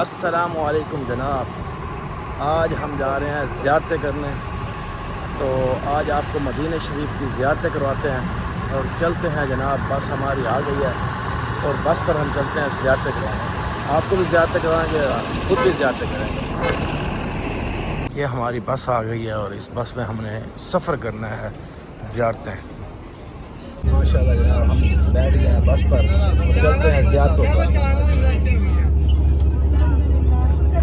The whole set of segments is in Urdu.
السلام علیکم جناب، آج ہم جا رہے ہیں زیارتیں کرنے. تو آج آپ کو مدینہ شریف کی زیارتیں کرواتے ہیں اور چلتے ہیں جناب. بس ہماری آ گئی ہے اور بس پر ہم چلتے ہیں زیارتیں کروانے. آپ کو بھی زیارتیں کروائیں گے، خود بھی زیارتیں کریں گے. یہ ہماری بس آ گئی ہے اور اس بس میں ہم نے سفر کرنا ہے زیارتیں. ماشاءاللہ جناب، ہم بیٹھ گئے ہیں بس پر اور چلتے ہیں زیارتوں پر.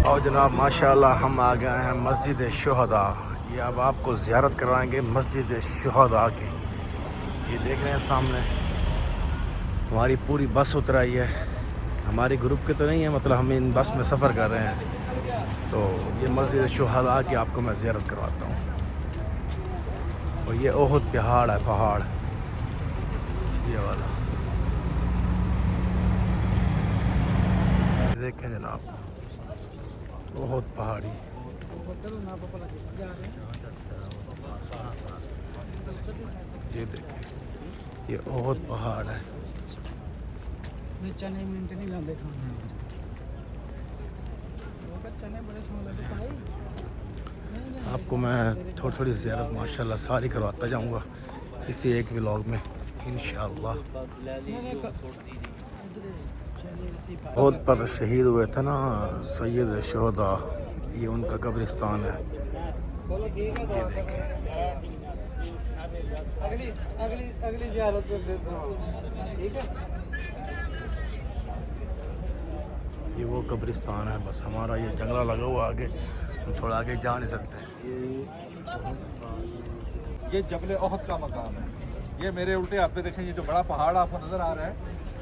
اور جناب ماشاءاللہ ہم آ گئے ہیں مسجد شہداء. یہ اب آپ کو زیارت کروائیں گے مسجد شہداء کی. یہ دیکھ رہے ہیں سامنے ہماری پوری بس اتر آئی ہے. ہماری گروپ کے تو نہیں ہے، مطلب ہم ان بس میں سفر کر رہے ہیں. تو یہ مسجد شہداء کی آپ کو میں زیارت کرواتا ہوں. اور یہ احد پہاڑ ہے، پہاڑ یہ والا دیکھیں جناب، بہت پہاڑی. یہ دیکھیں، یہ بہت پہاڑ ہے. آپ کو میں تھوڑی زیارت ماشاءاللہ ساری کرواتا جاؤں گا اسی ایک ولاگ میں انشاءاللہ. بہت پر شہید ہوئے تھے نا سید شہداء، یہ ان کا قبرستان ہے. یہ دیکھیں، اگلی زیارت ٹھیک ہے. یہ وہ قبرستان ہے. بس ہمارا یہ جنگلہ لگا ہوا آگے، ہم تھوڑا آگے جا نہیں سکتے. یہ جبل احد کا مقام ہے. یہ میرے الٹے ہاتھ پہ دیکھیں، یہ جو بڑا پہاڑ آپ کو نظر آ رہا ہے،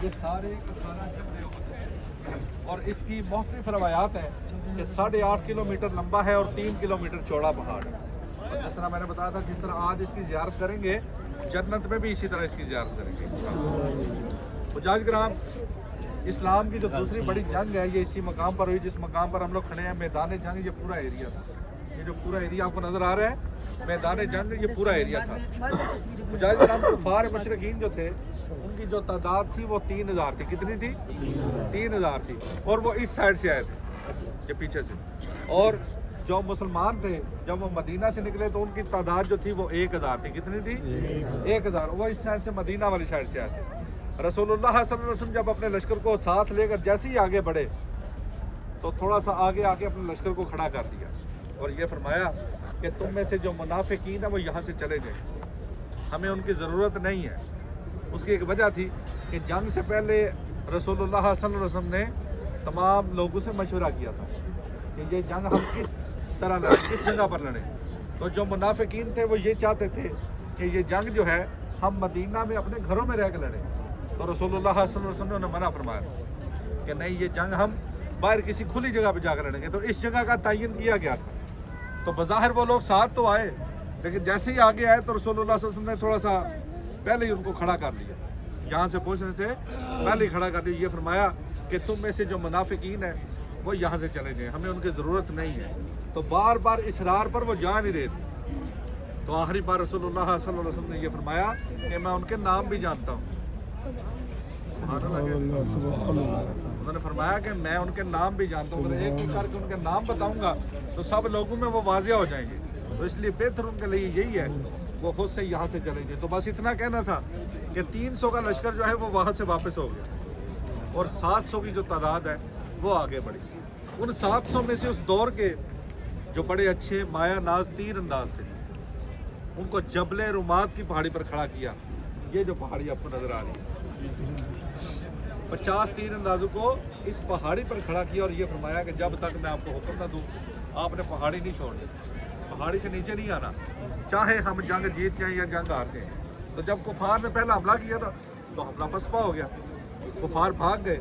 یہ سارے کا سارا جبل احد ہے. اور اس کی مختلف روایات ہیں کہ 8.5 کلومیٹر لمبا ہے اور 3 کلومیٹر چوڑا پہاڑ ہے. اور جس طرح میں نے بتایا تھا، جس طرح آج اس کی زیارت کریں گے، جنت میں بھی اسی طرح اس کی زیارت کریں گے. حجاج کرام، اسلام کی جو دوسری بڑی جنگ ہے یہ اسی مقام پر ہوئی. جس مقام پر ہم لوگ کھڑے ہیں میدان جنگ، یہ پورا ایریا تھا. یہ جو پورا ایریا آپ کو نظر آ رہا ہے میدان جنگ، یہ پورا ایریا تھا. حجاج کرام کفار مشرکین جو تھے، ان کی جو تعداد تھی وہ 3000 تھی. کتنی تھی؟ 3000 تھی. اور وہ اس سائڈ سے آئے تھے، یہ پیچھے سے. اور جو مسلمان تھے جب وہ مدینہ سے نکلے تو ان کی تعداد جو تھی وہ 1000 تھی. کتنی تھی؟ 1000. وہ اس سائڈ سے مدینہ والی سائڈ سے آئے تھے. رسول اللہ صلی اللہ علیہ وسلم جب اپنے لشکر کو ساتھ لے کر جیسے ہی آگے بڑھے تو تھوڑا سا آگے آ کے اپنے لشکر کو کھڑا کر دیا اور یہ فرمایا کہ تم میں سے جو منافقین ہیں وہ یہاں سے چلے جائیں، ہمیں ان کی ضرورت نہیں ہے. اس کی ایک وجہ تھی کہ جنگ سے پہلے رسول اللہ صلی اللہ علیہ وسلم نے تمام لوگوں سے مشورہ کیا تھا کہ یہ جنگ ہم کس طرح لڑیں، کس جگہ پر لڑیں. تو جو منافقین تھے وہ یہ چاہتے تھے کہ یہ جنگ جو ہے ہم مدینہ میں اپنے گھروں میں رہ کے لڑیں. تو رسول اللہ صلی اللہ علیہ وسلم نے منع فرمایا کہ نہیں، یہ جنگ ہم باہر کسی کھلی جگہ پہ جا کر لڑیں گے. تو اس جگہ کا تعین کیا گیا تھا. تو بظاہر وہ لوگ ساتھ تو آئے، لیکن جیسے ہی آگے آئے تو رسول اللہ صلی اللہ علیہ وسلم نے تھوڑا سا پہلے ہی ان کو کھڑا کر لیا. یہاں سے پہنچنے سے پہلے ہی کھڑا کر دیا. یہ فرمایا کہ تم میں سے جو منافقین ہیں وہ یہاں سے چلے جائیں، ہمیں ان کی ضرورت نہیں ہے. تو بار بار اصرار پر وہ جا نہیں رہے تھے. تو آخری بار رسول اللہ صلی اللہ علیہ وسلم نے یہ فرمایا کہ میں ان کے نام بھی جانتا ہوں. انہوں نے فرمایا کہ میں ان کے نام بھی جانتا ہوں. ایک ایک کر کے ان کے نام بتاؤں گا تو سب لوگوں میں وہ واضح ہو جائیں گے. تو اس لیے بہتر ان کے لیے یہی ہے وہ خود سے یہاں سے چلیں گے. تو بس اتنا کہنا تھا کہ 300 کا لشکر جو ہے وہ وہاں سے واپس ہو گیا اور 700 کی جو تعداد ہے وہ آگے بڑھی. ان 700 میں سے اس دور کے جو بڑے اچھے مایا ناز تیر انداز تھے، ان کو جبل رمات کی پہاڑی پر کھڑا کیا. یہ جو پہاڑی آپ کو نظر آ رہی ہے، 50 تیر اندازوں کو اس پہاڑی پر کھڑا کیا اور یہ فرمایا کہ جب تک میں آپ کو حکم نہ دوں آپ نے پہاڑی نہیں چھوڑنی، پہاڑی سے نیچے نہیں آنا، چاہے ہم جنگ جیت جائیں یا جنگ ہار جائیں. تو جب کفار نے پہلا حملہ کیا تھا تو حملہ پسپا ہو گیا، کفار بھاگ گئے.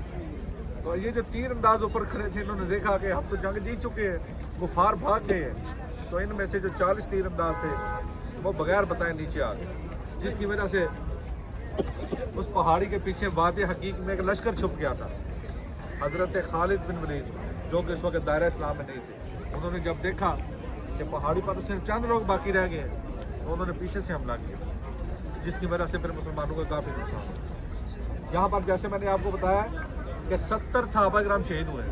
تو یہ جو تیر انداز اوپر کھڑے تھے انہوں نے دیکھا کہ ہم تو جنگ جیت چکے ہیں، کفار بھاگ گئے ہیں. تو ان میں سے جو 40 تیر انداز تھے وہ بغیر بتائے نیچے آ گئے، جس کی وجہ سے اس پہاڑی کے پیچھے وادی حقیق میں ایک لشکر چھپ گیا تھا. حضرت خالد بن ولید جو کہ اس وقت دائرہ اسلام میں نہیں تھے، انہوں نے جب دیکھا کہ پہاڑی پر صرف چند لوگ باقی رہ گئے تو انہوں نے پیچھے سے حملہ کیا، جس کی وجہ سے پھر مسلمانوں کو کافی نقصان ہوا. یہاں پر جیسے میں نے آپ کو بتایا کہ 70 صحابہ کرام شہید ہوئے ہیں.